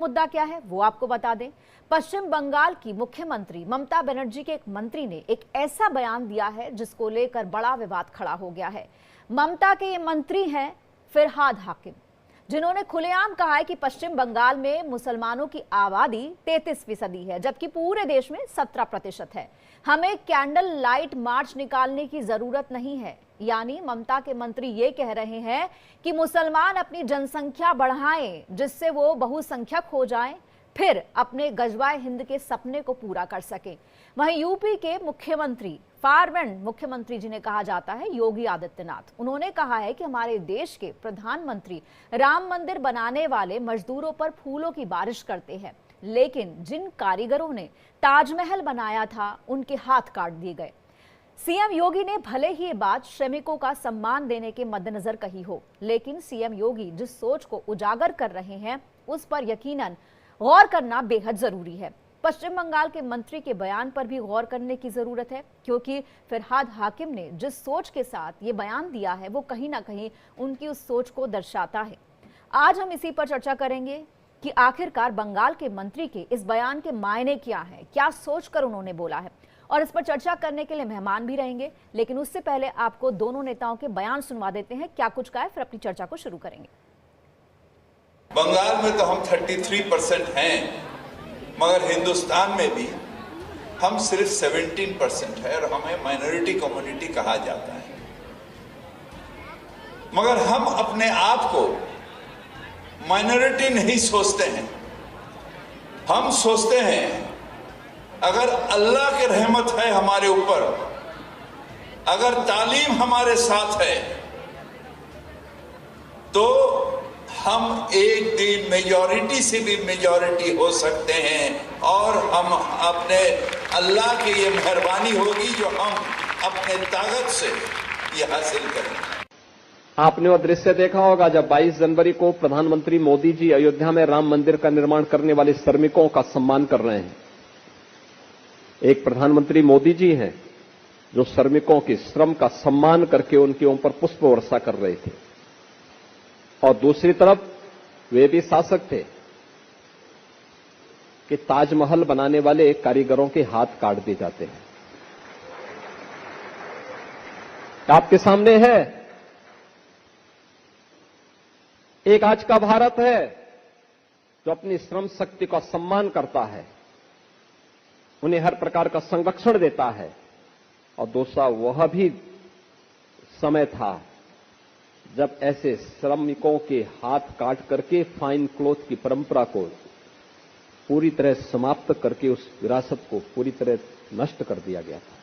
मुद्दा क्या है वो आपको बता दें। पश्चिम बंगाल की मुख्यमंत्री ममता बनर्जी के एक मंत्री ने एक ऐसा बयान दिया है जिसको लेकर बड़ा विवाद खड़ा हो गया है। ममता के ये मंत्री हैं फिरहाद हाकिम, जिन्होंने खुलेआम कहा है कि पश्चिम बंगाल में मुसलमानों की आबादी 33% है, जबकि पूरे देश में 17% है। हमें कैंडल लाइट मार्च निकालने की जरूरत नहीं है। यानी ममता के मंत्री ये कह रहे हैं कि मुसलमान अपनी जनसंख्या बढ़ाएं जिससे वो बहुसंख्यक हो जाएं, फिर अपने गजवाए हिंद के सपने को पूरा कर सकें। वहीं यूपी के मुख्यमंत्री फारवर्ड मुख्यमंत्री जिन्हें कहा जाता है योगी आदित्यनाथ, उन्होंने कहा है कि हमारे देश के प्रधानमंत्री राम मंदिर बनाने वाले मजदूरों पर फूलों की बारिश करते हैं, लेकिन जिन कारीगरों ने ताजमहल बनाया था उनके हाथ काट दिए गए। सीएम योगी ने भले ही ये बात श्रमिकों का सम्मान देने के मद्देनजर कही हो, लेकिन सीएम योगी जिस सोच को उजागर कर रहे हैं उस पर यकीनन गौर करना बेहद जरूरी है। पश्चिम बंगाल के मंत्री के बयान पर भी गौर करने की जरूरत है, क्योंकि फिरहाद हाकिम ने जिस सोच के साथ ये बयान दिया है वो कहीं ना कहीं उनकी उस सोच को दर्शाता है। आज हम इसी पर चर्चा करेंगे कि आखिरकार बंगाल के मंत्री के इस बयान के मायने क्या है, क्या सोचकर उन्होंने बोला है, और इस पर चर्चा करने के लिए मेहमान भी रहेंगे। लेकिन उससे पहले आपको दोनों नेताओं के बयान सुनवा देते हैं, क्या कुछ कहा है, फिर अपनी चर्चा को शुरू करेंगे। बंगाल में तो हम 33% हैं, मगर हिंदुस्तान में भी हम सिर्फ 17% है और हमें माइनॉरिटी कम्युनिटी कहा जाता है। मगर हम अपने आप को माइनॉरिटी नहीं सोचते हैं। हम सोचते हैं अगर अल्लाह की रहमत है हमारे ऊपर, अगर तालीम हमारे साथ है, तो हम एक दिन मेजॉरिटी से भी मेजॉरिटी हो सकते हैं और हम अपने अल्लाह की ये मेहरबानी होगी जो हम अपने ताकत से ये हासिल करेंगे। आपने वो दृश्य देखा होगा जब 22 जनवरी को प्रधानमंत्री मोदी जी अयोध्या में राम मंदिर का निर्माण करने वाले श्रमिकों का सम्मान कर रहे हैं। एक प्रधानमंत्री मोदी जी हैं जो श्रमिकों के श्रम का सम्मान करके उनके ऊपर पुष्प वर्षा कर रहे थे, और दूसरी तरफ वे भी शासक थे कि ताजमहल बनाने वाले कारीगरों के हाथ काट दिए जाते हैं। आपके सामने है एक आज का भारत है जो अपनी श्रम शक्ति का सम्मान करता है, उन्हें हर प्रकार का संरक्षण देता है, और दूसरा वह भी समय था जब ऐसे श्रमिकों के हाथ काट करके फाइन क्लॉथ की परंपरा को पूरी तरह समाप्त करके उस विरासत को पूरी तरह नष्ट कर दिया गया था।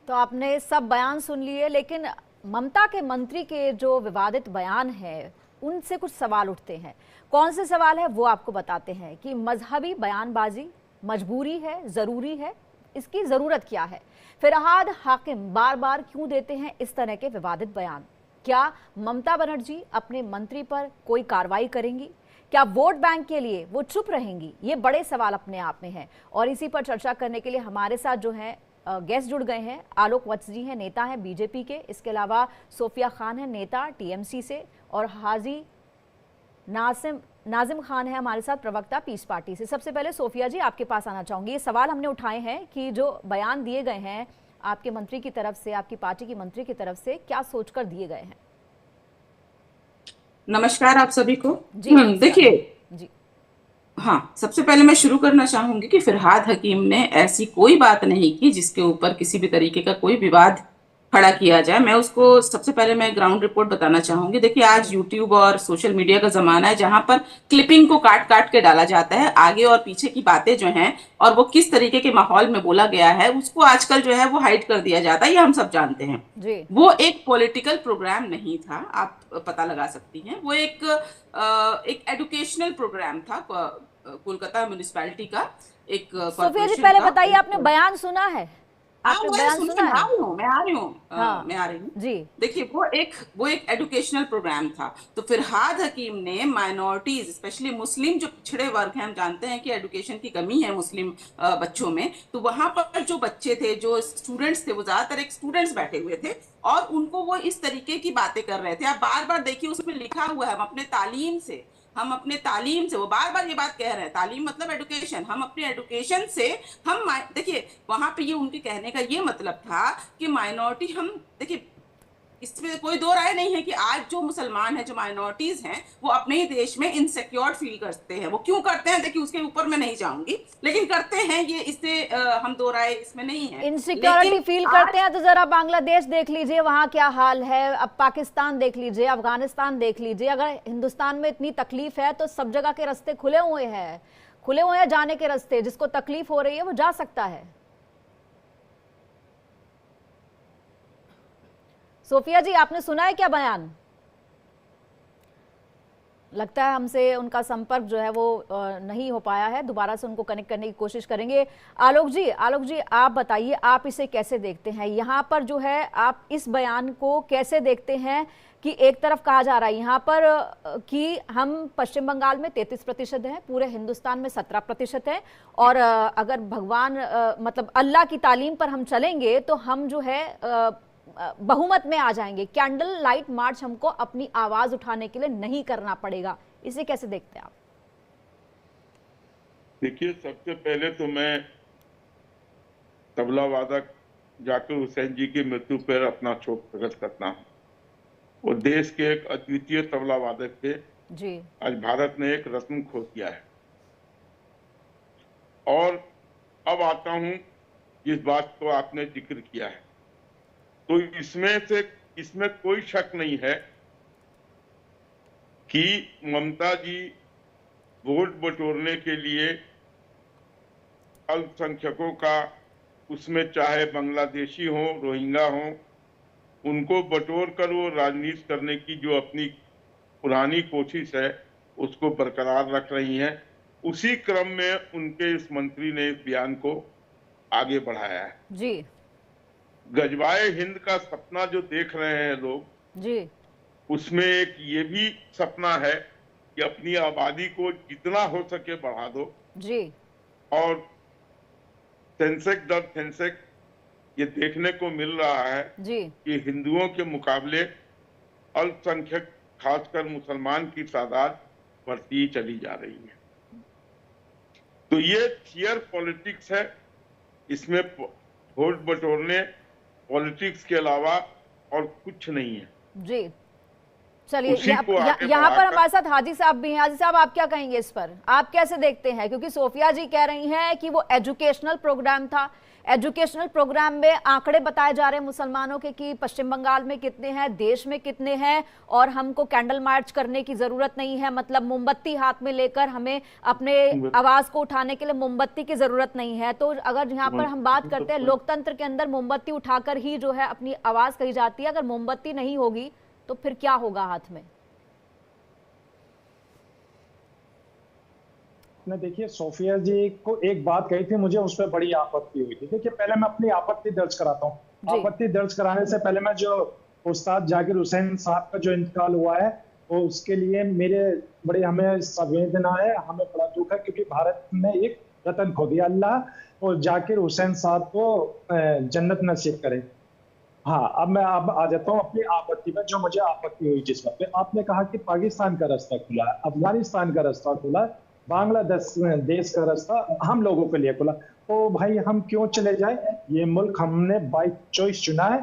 तो आपने सब बयान सुन लिए, लेकिन ममता के मंत्री के जो विवादित बयान है उनसे कुछ सवाल उठते हैं। कौन से सवाल है वो आपको बताते हैं कि मजहबी बयानबाजी मजबूरी है, जरूरी है, इसकी जरूरत क्या है। फिरहाद हाकिम बार बार क्यों देते हैं इस तरह के विवादित बयान। क्या ममता बनर्जी अपने मंत्री पर कोई कार्रवाई करेंगी, क्या वोट बैंक के लिए वो चुप रहेंगी, ये बड़े सवाल अपने आप में हैं। और इसी पर चर्चा करने के लिए हमारे साथ जो है गेस्ट जुड़ गए हैं। आलोक वत्स जी हैं, नेता हैं बीजेपी के, इसके अलावा सोफिया खान है नेता टीएमसी से, और हाजी नाजिम खान है हमारे साथ प्रवक्ता पीस पार्टी से। सबसे पहले सोफिया जी आपके पास आना चाहूंगी। ये सवाल हमने उठाए हैं कि जो बयान दिए गए हैं आपके मंत्री की तरफ से, आपकी पार्टी की मंत्री की तरफ से, क्या सोचकर दिए गए हैं। नमस्कार आप सभी को। देखिए जी, हाँ, सबसे पहले मैं शुरू करना चाहूंगी कि फिरहाद हकीम ने ऐसी कोई बात नहीं की जिसके ऊपर किसी भी तरीके का कोई विवाद खड़ा किया जाए। मैं उसको सबसे पहले मैं ग्राउंड रिपोर्ट बताना चाहूंगी। देखिए, आज यूट्यूब और सोशल मीडिया का जमाना है जहां पर क्लिपिंग को काट काट के डाला जाता है। आगे और पीछे की बातें जो हैं और वो किस तरीके के माहौल में बोला गया है उसको आजकल जो है वो हाइड कर दिया जाता है, ये हम सब जानते हैं जी। वो एक पॉलिटिकल प्रोग्राम नहीं था, आप पता लगा सकती हैं। वो एक एजुकेशनल प्रोग्राम था कोलकाता म्युनिसिपैलिटी का। एक सोफिया जी पहले बताइए, आपने बयान सुना है? आपने बयान सुना है? मैं आ रही हूँ जी। देखिए, वो एक एजुकेशनल प्रोग्राम था। तो फिरहाद हकीम ने माइनॉरिटीज, स्पेशली मुस्लिम जो पिछड़े वर्ग हैं, हम जानते हैं कि एजुकेशन की कमी है मुस्लिम बच्चों में, तो वहां पर जो बच्चे थे, जो स्टूडेंट्स थे, वो ज्यादातर एक स्टूडेंट्स बैठे हुए थे और उनको वो इस तरीके की बातें कर रहे थे। आप बार बार देखिए उसमें लिखा हुआ है हम अपने तालीम से हम अपने तालीम से, वो बार बार ये बात कह रहे हैं, तालीम मतलब एडुकेशन, हम अपने एडुकेशन से हम देखिए वहां पे ये उनके कहने का ये मतलब था कि माइनॉरिटी, हम देखिए इसमें कोई दो राय नहीं है कि आज जो मुसलमान है, जो माइनॉरिटीज हैं, वो अपने ही देश में इनसिक्योर फील करते हैं। वो क्यों करते हैं, देखिए उसके ऊपर मैं नहीं जाऊंगी, लेकिन करते हैं ये, इससे हम दो राय इसमें नहीं है। इनसिक्योरिटी फील करते हैं तो जरा बांग्लादेश देख लीजिए, वहां क्या हाल है। अब पाकिस्तान देख लीजिए, अफगानिस्तान देख लीजिए। अगर हिंदुस्तान में इतनी तकलीफ है तो सब जगह के रास्ते खुले हुए हैं जाने के रास्ते। जिसको तकलीफ हो रही है वो जा सकता है। सोफिया जी, आपने सुना है क्या बयान? लगता है हमसे उनका संपर्क जो है वो नहीं हो पाया है। दोबारा से उनको कनेक्ट करने की कोशिश करेंगे। आलोक जी आप बताइए, आप इसे कैसे देखते हैं? यहाँ पर जो है आप इस बयान को कैसे देखते हैं कि एक तरफ कहा जा रहा है यहाँ पर कि हम पश्चिम बंगाल में 33% हैं, पूरे हिंदुस्तान में 17% है, और अगर भगवान मतलब अल्लाह की तालीम पर हम चलेंगे तो हम जो है बहुमत में आ जाएंगे। कैंडल लाइट मार्च हमको अपनी आवाज उठाने के लिए नहीं करना पड़ेगा। इसे कैसे देखते हैं आप? देखिए, सबसे पहले तो मैं तबला वादक जाकिर हुसैन जी की मृत्यु पर अपना शोक प्रकट करता हूँ। वो देश के एक अद्वितीय तबला वादक थे जी। आज भारत ने एक रत्न खो दिया है। और अब आता हूँ जिस बात को आपने जिक्र किया है, तो इसमें कोई शक नहीं है कि ममता जी वोट बटोरने के लिए अल्पसंख्यकों का, उसमें चाहे बांग्लादेशी हो, रोहिंग्या हो, उनको बटोर कर वो राजनीति करने की जो अपनी पुरानी कोशिश है उसको बरकरार रख रही हैं। उसी क्रम में उनके इस मंत्री ने इस बयान को आगे बढ़ाया है जी। गजवाए हिंद का सपना जो देख रहे हैं लोग जी, उसमें एक ये भी सपना है कि अपनी आबादी को जितना हो सके बढ़ा दो जी। और सेंसेक्स दर सेंसेक्स ये देखने को मिल रहा है जी। कि हिंदुओं के मुकाबले अल्पसंख्यक खासकर मुसलमान की तादाद बढ़ती चली जा रही है। तो ये थियर पॉलिटिक्स है, इसमें वोट बटोरने पॉलिटिक्स के अलावा और कुछ नहीं है जी। चलिए, यहाँ पर हमारे साथ हाजी साहब भी हैं। हाजी साहब, आप क्या कहेंगे इस पर? आप कैसे देखते हैं? क्योंकि सोफिया जी कह रही हैं कि वो एजुकेशनल प्रोग्राम था, एजुकेशनल प्रोग्राम में आंकड़े बताए जा रहे हैं मुसलमानों के कि पश्चिम बंगाल में कितने हैं, देश में कितने हैं, और हमको कैंडल मार्च करने की जरूरत नहीं है। मतलब मोमबत्ती हाथ में लेकर हमें अपने आवाज को उठाने के लिए मोमबत्ती की जरूरत नहीं है। तो अगर यहाँ पर हम बात करते हैं, लोकतंत्र के अंदर मोमबत्ती उठाकर ही जो है अपनी आवाज कही जाती है। अगर मोमबत्ती नहीं होगी तो फिर क्या होगा हाथ में? ने देखिए, सोफिया जी को एक बात कही थी, मुझे उस पर बड़ी आपत्ति हुई थी। देखिए, पहले मैं अपनी आपत्ति दर्ज कराता हूँ। आपत्ति दर्ज कराने से पहले मैं जो उस्ताद जाकिर हुसैन साहब का जो इंतकाल हुआ है, वो उसके लिए मेरे बड़ी हमें संवेदना है, हमें बड़ा दुख है, क्योंकि भारत ने एक रतन खो दिया। अल्लाह और जाकिर हुसैन साहब को जन्नत नसीब करे। हाँ, अब मैं आ जाता हूँ अपनी आपत्ति में। जो मुझे आपत्ति हुई जिस वक्त आपने कहा कि पाकिस्तान का रास्ता खुला है, अफगानिस्तान का रास्ता खुला है, बांग्लादेश देश का रास्ता हम लोगों के लिए खुला, तो भाई हम क्यों चले जाए? ये मुल्क हमने बाई चॉइस चुना है,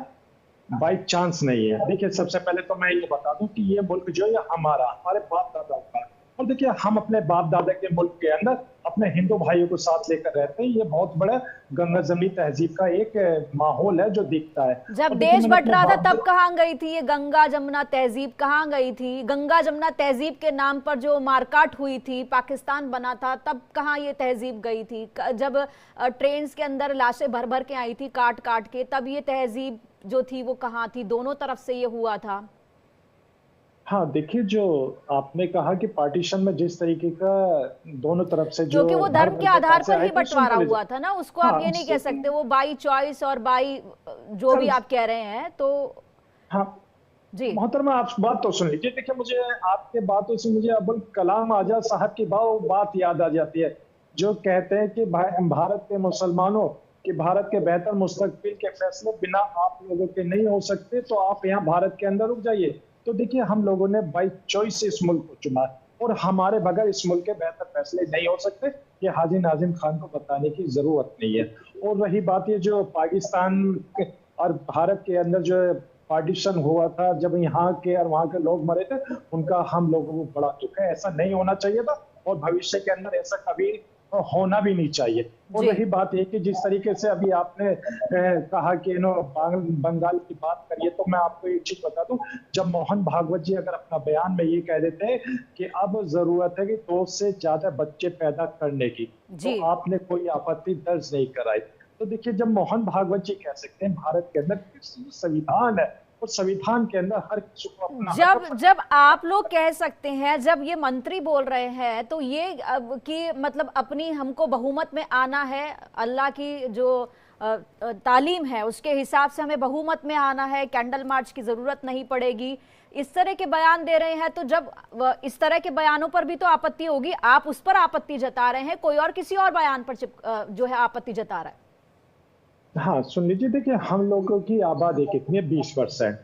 बाई चांस नहीं है। देखिए, सबसे पहले तो मैं ये बता दूं कि ये मुल्क जो है हमारे बाप दादा का। और देखिए, हम अपने बाप दादा के मुल्क के अंदर अपने हिंदू भाइयों को साथ लेकर रहते हैं। ये बहुत बड़ा गंगा जमनी तहजीब का एक माहौल है जो दिखता है। जब देश बट रहा था तब कहाँ गई थी ये गंगा जमुना तहजीब? कहाँ गई थी? गंगा जमुना तहजीब के नाम पर जो मारकाट हुई थी, पाकिस्तान बना था, तब कहाँ ये तहजीब गई थी? जब ट्रेन के अंदर लाशें भर भर के आई थी काट काट के, तब ये तहजीब जो थी वो कहाँ थी? दोनों तरफ से ये हुआ था। हाँ, देखिए, जो आपने कहा कि पार्टीशन में जिस तरीके का दोनों तरफ से जो, क्योंकि वो धर्म के आधार पर ही बंटवारा हुआ था ना, उसको आप ये नहीं कह सकते वो बाई चॉइस और बाई जो भी आप कह रहे हैं। तो हाँ जी मोहतरमा, आप बात तो सुन लीजिए। देखिए, मुझे आपके बातों से मुझे अबुल कलाम आजाद साहब की बात याद आ जाती है, जो कहते हैं कि भारत के मुसलमानों कि भारत के बेहतर मुस्तकबिल के फैसले बिना आप लोगों के नहीं हो सकते, तो आप यहाँ भारत के अंदर रुक जाइए। तो देखिए, हम लोगों ने बाई चॉइस इस मुल्क को चुना। और हमारे बगैर इस मुल्क के बेहतर फैसले नहीं हो सकते, ये हाजी नाजिम खान को बताने की जरूरत नहीं है। और रही बात ये जो पाकिस्तान और भारत के अंदर जो पार्टीशन हुआ था, जब यहाँ के और वहाँ के लोग मरे थे, उनका हम लोगों को बड़ा दुख है। ऐसा नहीं होना चाहिए था और भविष्य के अंदर ऐसा कभी होना भी नहीं चाहिए। और रही बात ये कि जिस तरीके से अभी आपने कहा कि बंगाल की बात करिए, तो मैं आपको एक चीज बता दूं, जब मोहन भागवत जी अगर अपना बयान में ये कह देते हैं कि अब जरूरत है कि 2 से ज्यादा बच्चे पैदा करने की, तो आपने कोई आपत्ति दर्ज नहीं कराई। तो देखिए, जब मोहन भागवत जी कह सकते हैं भारत के अंदर संविधान है और संविधान के अंदर हर किसी को अपना, जब आप लोग कह सकते हैं, जब ये मंत्री बोल रहे हैं, तो ये कि मतलब अपनी हमको बहुमत में आना है, अल्लाह की जो तालीम है उसके हिसाब से हमें बहुमत में आना है, कैंडल मार्च की जरूरत नहीं पड़ेगी, इस तरह के बयान दे रहे हैं। तो जब इस तरह के बयानों पर भी तो आपत्ति होगी, आप उस पर आपत्ति जता रहे हैं, कोई और किसी और बयान पर जो है आपत्ति जता रहा है। हाँ सुन लीजिए, देखिए हम लोगों की आबादी कितनी है, 20%।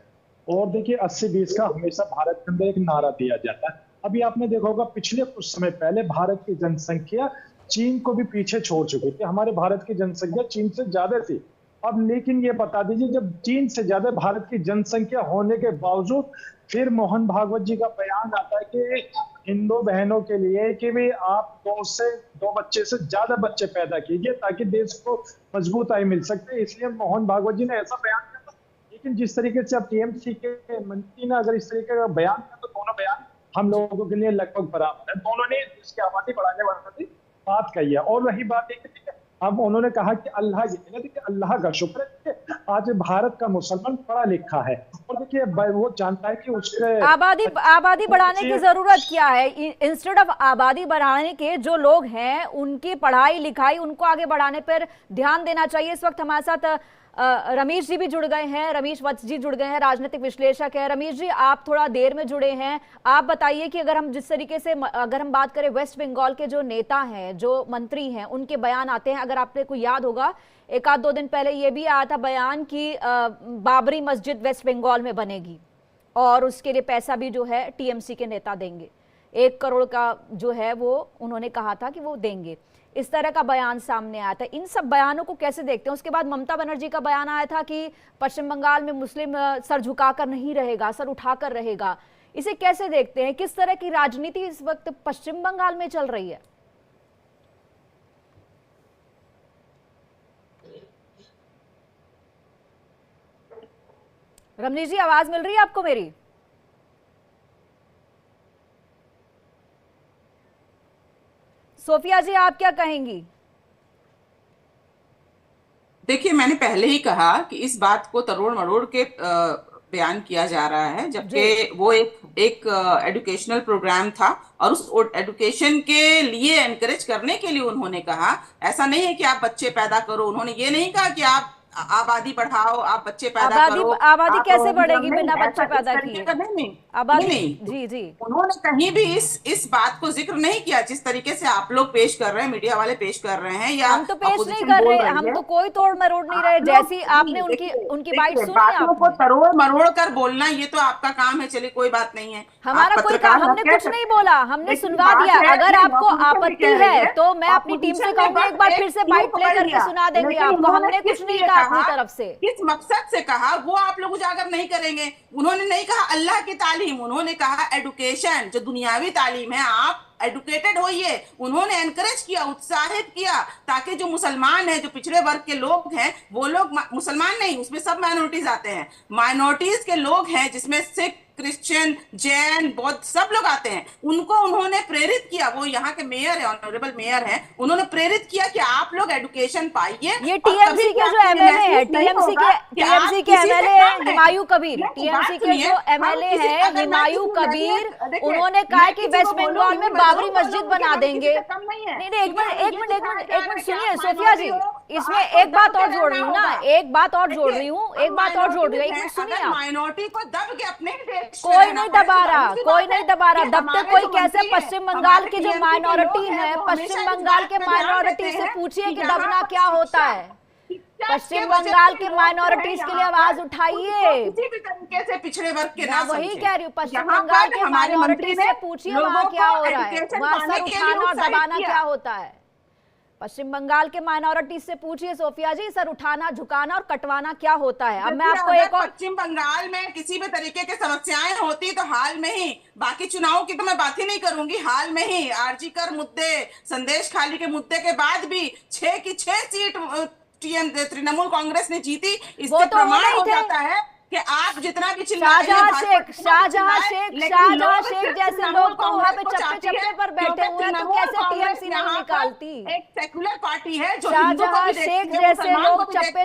और देखिए 80-20 का हमेशा भारत के अंदर एक नारा दिया जाता है। अभी आपने देखा होगा पिछले कुछ समय पहले भारत की जनसंख्या चीन को भी पीछे छोड़ चुकी थी, हमारे भारत की जनसंख्या चीन से ज्यादा थी। अब लेकिन ये बता दीजिए, जब चीन से ज्यादा भारत की जनसंख्या होने के बावजूद फिर मोहन भागवत जी का बयान आता है कि हिंदू बहनों के लिए कि भी आप 2 बच्चे से ज्यादा बच्चे पैदा कीजिए ताकि देश को मजबूताई मिल सकते, इसलिए मोहन भागवत जी ने ऐसा बयान किया। लेकिन जिस तरीके से अब टीएमसी के मंत्री ने अगर इस तरीके का बयान किया, तो दोनों बयान हम लोगों के लिए लगभग बराबर है। दोनों ने इसकी आबादी बढ़ाने वाली बात कही है। और वही बात है कि अब उन्होंने कहा कि अल्लाह देखिए अल्लाह का शुक्र है, आज भारत का मुसलमान पढ़ा लिखा है और देखिए वो जानता है कि उसके आबादी बढ़ाने की जरूरत क्या है। इंस्टेड ऑफ आबादी बढ़ाने के जो लोग हैं उनकी पढ़ाई लिखाई, उनको आगे बढ़ाने पर ध्यान देना चाहिए। इस वक्त हमारे साथ रमेश जी भी जुड़ गए हैं, रमेश वत्स जी जुड़ गए हैं, राजनीतिक विश्लेषक है। रमेश जी, आप थोड़ा देर में जुड़े हैं, आप बताइए कि अगर हम जिस तरीके से अगर हम बात करें, वेस्ट बंगाल के जो नेता हैं, जो मंत्री हैं, उनके बयान आते हैं। अगर आपको याद होगा, 1-2 दिन पहले ये भी आया था बयान कि बाबरी मस्जिद वेस्ट बंगाल में बनेगी और उसके लिए पैसा भी जो है टीएमसी के नेता देंगे, 1 करोड़ का जो है वो उन्होंने कहा था कि वो देंगे। इस तरह का बयान सामने आया था। इन सब बयानों को कैसे देखते हैं? उसके बाद ममता बनर्जी का बयान आया था कि पश्चिम बंगाल में मुस्लिम सर झुकाकर नहीं रहेगा, सर उठाकर रहेगा। इसे कैसे देखते हैं? किस तरह की राजनीति इस वक्त पश्चिम बंगाल में चल रही है? रमनीश जी, आवाज मिल रही है आपको मेरी? सोफिया जी, आप क्या कहेंगी? देखिए, मैंने पहले ही कहा कि इस बात को तरोड़ मरोड़ के बयान किया जा रहा है, जबकि वो एक एजुकेशनल प्रोग्राम था और उस एजुकेशन के लिए एनकरेज करने के लिए उन्होंने कहा। ऐसा नहीं है कि आप बच्चे पैदा करो, उन्होंने ये नहीं कहा कि आप आबादी बढ़ाओ, आप बच्चे पैदा करो। आबादी कैसे बढ़ेगी बिना बच्चे पैदा किए? आबादी नहीं, जी उन्होंने कहीं भी इस बात को जिक्र नहीं किया जिस तरीके से आप लोग पेश कर रहे हैं, मीडिया वाले पेश कर रहे हैं, या हम तो पेश नहीं कर रहे, हम तो कोई तोड़ मरोड़ नहीं रहे। जैसी आपने उनकी बाइट सुनी, आपको तरोड़ मरोड़ कर बोलना ये तो आपका काम है, चलिए कोई बात नहीं है, हमारा कोई काम, हमने कुछ नहीं बोला, हमने सुनवा दिया। अगर आपको आपत्ति है तो मैं अपनी टीम से कहूंगी एक बार फिर से बाइट प्ले करके सुना देंगे आपको। हमने कुछ नहीं कहा अपनी तरफ से। किस मकसद से कहा वो आप लोग उजागर नहीं करेंगे। उन्होंने नहीं कहा अल्लाह की तालीम, उन्होंने कहा एडुकेशन, जो दुनियावी तालीम है, आप एडुकेटेड होइए। उन्होंने एनकरेज किया, उत्साहित किया, ताकि जो मुसलमान है, जो पिछड़े वर्ग के लोग हैं, वो लोग, मुसलमान नहीं, उसमें सब माइनॉरिटीज आते हैं, माइनॉरिटीज के लोग हैं जिसमें सिख, क्रिश्चियन, जैन, बौद्ध सब लोग आते हैं, उनको उन्होंने प्रेरित किया। वो यहाँ के मेयर है, ऑनरेबल मेयर है, उन्होंने प्रेरित किया कि आप लोग एडुकेशन पाइए। ये टीएमसी के जो एमएलए है, टीएमसी के एमएलए है हिमायू कबीर, टीएमसी के जो एमएलए है हिमायू कबीर, उन्होंने कहा कि वेस्ट बंगाल में बाबरी मस्जिद बना देंगे। नहीं, एक मिनट सुनिए सोफिया जी, इसमें एक बात और जोड़ रही हूँ ना, एक बात और जोड़ रही हूँ, एक मिनट सुनिए आप। माइनॉरिटी को दब के अपने कोई नहीं दबा रहा, कोई नहीं दबा रहा। दबते कोई कैसे? पश्चिम बंगाल की जो माइनॉरिटी है, पश्चिम बंगाल के माइनॉरिटी से पूछिए कि दबना क्या होता है। पश्चिम बंगाल के माइनॉरिटीज के लिए आवाज उठाइए। किसी भी तरीके से पिछड़े वर्ग के मैं ना वही समझें। कह रही हूँ, पश्चिम यहाँ बंगाल पर के हमारे मंत्री माइनॉरिटीज ने से पूछिए वहाँ लोगों क्या को हो रहा है, एजुकेशन वहाँ पाने सर के लिए उठाना और उत्साहित दबाना किया। क्या होता है। पश्चिम बंगाल के माइनॉरिटीज से पूछिए सोफिया जी, सर उठाना, झुकाना और कटवाना क्या होता है। अब मैं आपको देखिए, एक और पश्चिम बंगाल में किसी भी तरीके की समस्याएं होती तो हाल में ही, बाकी चुनावों की तो मैं बात ही नहीं करूंगी, हाल में ही आरजी कर मुद्दे, संदेश खाली के मुद्दे के बाद भी 6 की 6 सीट तृणमूल कांग्रेस ने जीती। वो इससे तो प्रमाण होना ही हो थे। जाता है कि आप जितना भी चिल्लाए, शाहजहां शेख जैसे लोग तो वहाँ पे चप्पे चप्पे पर बैठे हुए हैं, तो कैसे टीएमसी नहीं निकालती। एक सेकुलर पार्टी है जो शाहजहां शेख जैसे लोग चप्पे